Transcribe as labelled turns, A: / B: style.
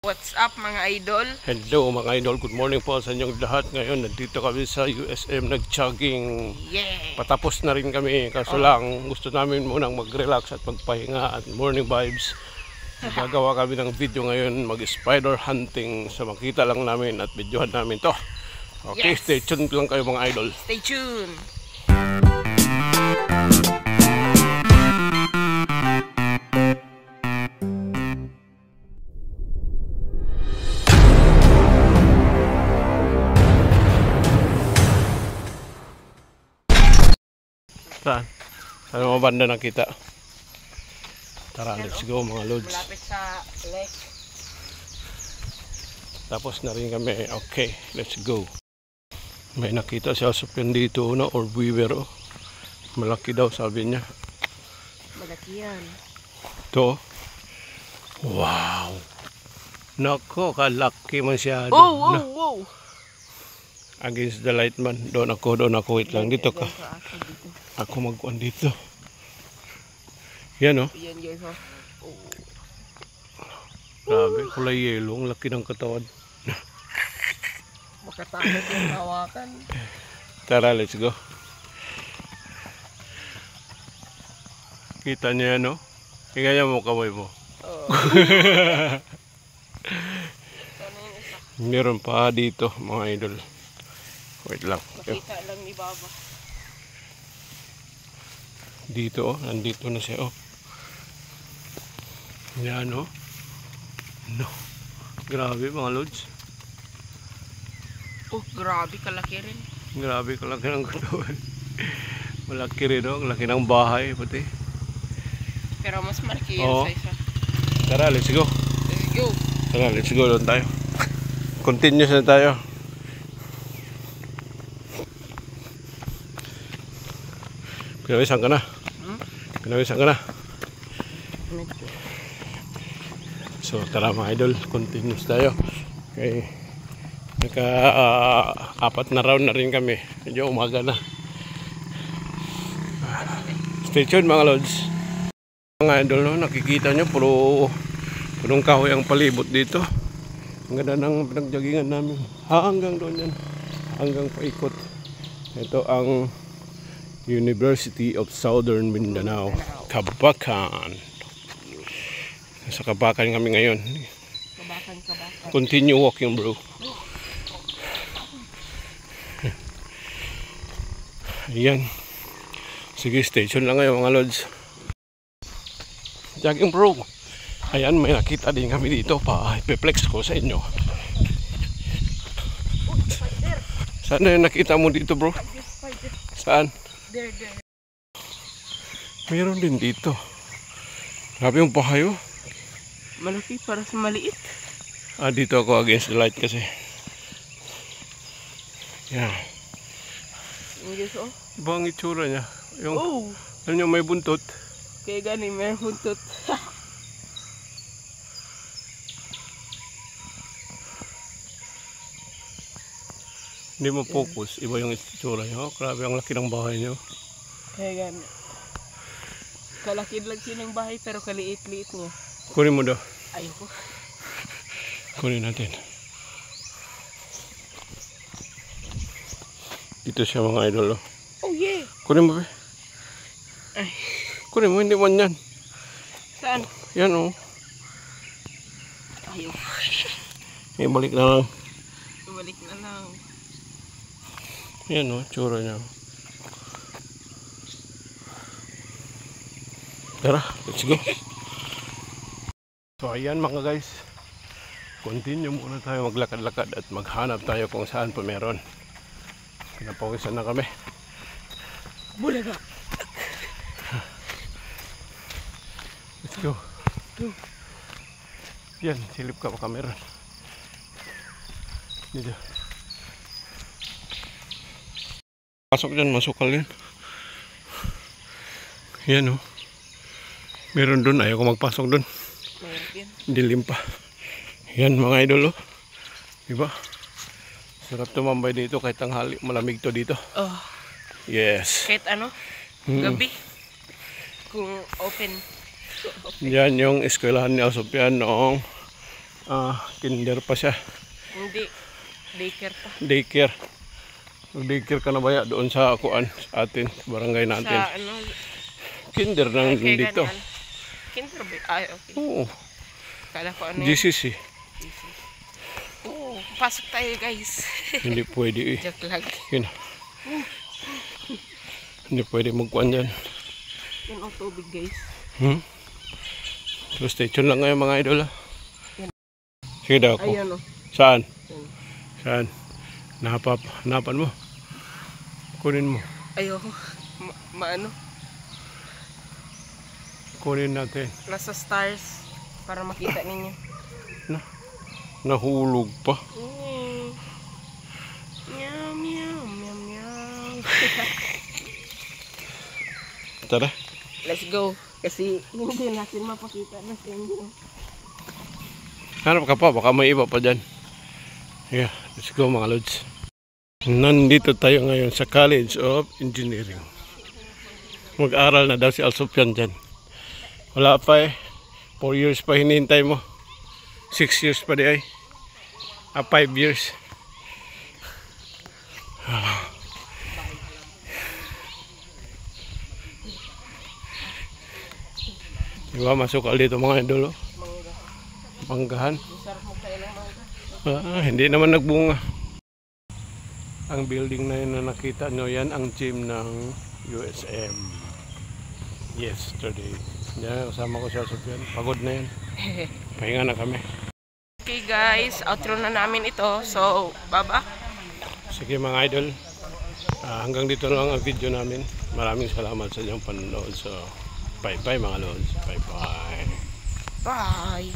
A: What's up mga idol?
B: Hello mga idol, good morning po sa inyong lahat. Ngayon nandito kami sa USM nag-jogging.
A: Yeah!
B: Patapos na rin kami, kaso lang gusto namin munang mag-relax at magpahinga at morning vibes. Gagawa kami ng video ngayon, mag-spider hunting. So makita lang namin at videohan namin to. Okay,
A: Yes.
B: Stay tuned lang kayo mga idol.
A: Stay tuned!
B: Saan? Saan mga banda nakita? Tara, let's go mga lods.
A: Malapit sa lake.
B: Tapos na rin kami. Okay, let's go. May nakita siya sa dito na or weaver. Oh. Malaki daw sabi niya.
A: Malaki yan.
B: Ito. Wow. Nako, kalaki masyado.
A: Oh, wow,
B: Na,
A: wow!
B: against the light man. Doon ako. Wait lang. Dito ka. Ako magkuhan dito. Yan oh.
A: Yan guys oh.
B: Grabe, kulay yellow. Ang laki ng katawan.
A: Makatakot yung hawakan.
B: Tara, let's go. Kita niya no? Tingnan niya mo kamay mo.
A: Oh. Sana yung isa.
B: Meron pa dito mga idol. Wait lang.
A: Makita lang ni Baba.
B: Dito oh, nandito na siya oh. Yan oh. No. Grabe mga lods.
A: Oh, grabe kalaki rin.
B: Grabe kalaki ng katawan. Malaki rin oh, laki ng bahay pati.
A: Pero mas malaki yan
B: Oo.
A: sa isa.
B: Tara, let's go.
A: Let's go!
B: Tara, let's go doon tayo. Continuous na tayo. Pinawisan ka na. Pinawisan ka na. So tara mga idol, continuous tayo. Okay. Naka-apat na round na rin kami. Medyo umaga na. Stay tuned mga lods. Mga idol no, nakikita nyo punong kahoy ang palibot dito. Ang ganda ng pinagjogingan namin. Hanggang doon yan. Hanggang paikot. Ito ang University of Southern Mindanao, Kabakan. Sa Kabakan kami ngayon.
A: Kabakan.
B: Continue walking bro. Ayan. Sige, station lang ngayon mga lods. Jogging bro. Ayan, may nakita din kami dito pa. Ipeplex ko sa inyo. Saan na yung nakita mo dito bro? Saan?
A: There.
B: Meron din dito. Grabe yung pahayo.
A: Malaki para sa maliit.
B: Dito ako against the light kasi. Yan.
A: Yung guys oh.
B: Iba ang itsura niya. Yung,
A: Oh!
B: alam niyo, may buntot.
A: Kaya gani, may huntot.
B: Hindi mo focus. Iba yung itsura niya. Grabe ang laki ng bahay niyo.
A: Kaya gani. Kalaki-laki ng bahay pero kaliit-liit niya.
B: Kunin mo daw.
A: Ayoko.
B: Kunin natin. Dito siya mga idol. Oh.
A: Oh yeah!
B: Kunin mo ba?
A: Ay.
B: Kunin mo, hindi man yan.
A: Saan?
B: Yan oh.
A: Ayoko.
B: Ibalik na lang.
A: Balik na lang.
B: Yan oh, tsura niya. Tara, let's go. So ayan mga guys. Continue muna tayo maglakad-lakad at maghanap tayo kung saan pa meron. Pinapawisan na kami.
A: Bulaga!
B: Let's go.
A: Go.
B: Yan, silip ka baka meron. Dito. Pasok dyan, masukal yan. Yan oh. Meron dun, ayaw ko magpasok dun. Dilim pa. Yan mga idol oh. Diba? Sarap tumambay dito kahit tanghali. Malamig to dito.
A: Oh.
B: Yes.
A: Kahit ano? Gabi. Kung open.
B: Yan yung eskwelahan ni Asopian noong Kinder pa siya.
A: Hindi. Daycare pa.
B: Daycare. Mag-daycare ka na ba ya doon sa kuan sa atin, barangay natin?
A: Sa ano?
B: Kinder nang
A: kay
B: dito.
A: ganyan. Kinder ba? Ay, okay.
B: Oo.
A: Kala ko ano yun.
B: GCC.
A: Oo. Pasok tayo guys.
B: Hindi pwede eh.
A: Joke lang.
B: Yun. Hindi pwede magkuhan dyan.
A: Yan ang tubig guys.
B: So stay tuned lang ngayon mga idol. Sige daw ako.
A: Ayan o.
B: Saan? Saan? Napan mo? Kunin mo.
A: Ayoko. Maano?
B: Kunin natin.
A: Nasa stars. Para makita ninyo.
B: Nahulog pa.
A: Meow, meow, meow, meow.
B: Tara.
A: Let's go. Kasi hindi natin mapakita na sa inyo.
B: Hanap ka pa, baka may iba pa dyan. Yeah, let's go mga lods. Nandito tayo ngayon sa College of Engineering. Mag-aral na daw si Alsopyan dyan. Wala pa eh. 4 years pa hinihintay mo. 6 years pa di ay. 5 years. Diba masukal dito mga idol? Manggahan. Hindi naman nagbunga. Ang building na yun na nakita nyo, yan ang gym ng USM. Yesterday. Yan, kasama ko siya Sofyan. Pagod na yan. Pahinga na kami.
A: Okay guys, outro na namin ito. So, baba.
B: Sige mga idol. Hanggang dito lang ang video namin. Maraming salamat sa inyong panonood. So, bye bye mga lods. Bye bye.
A: Bye.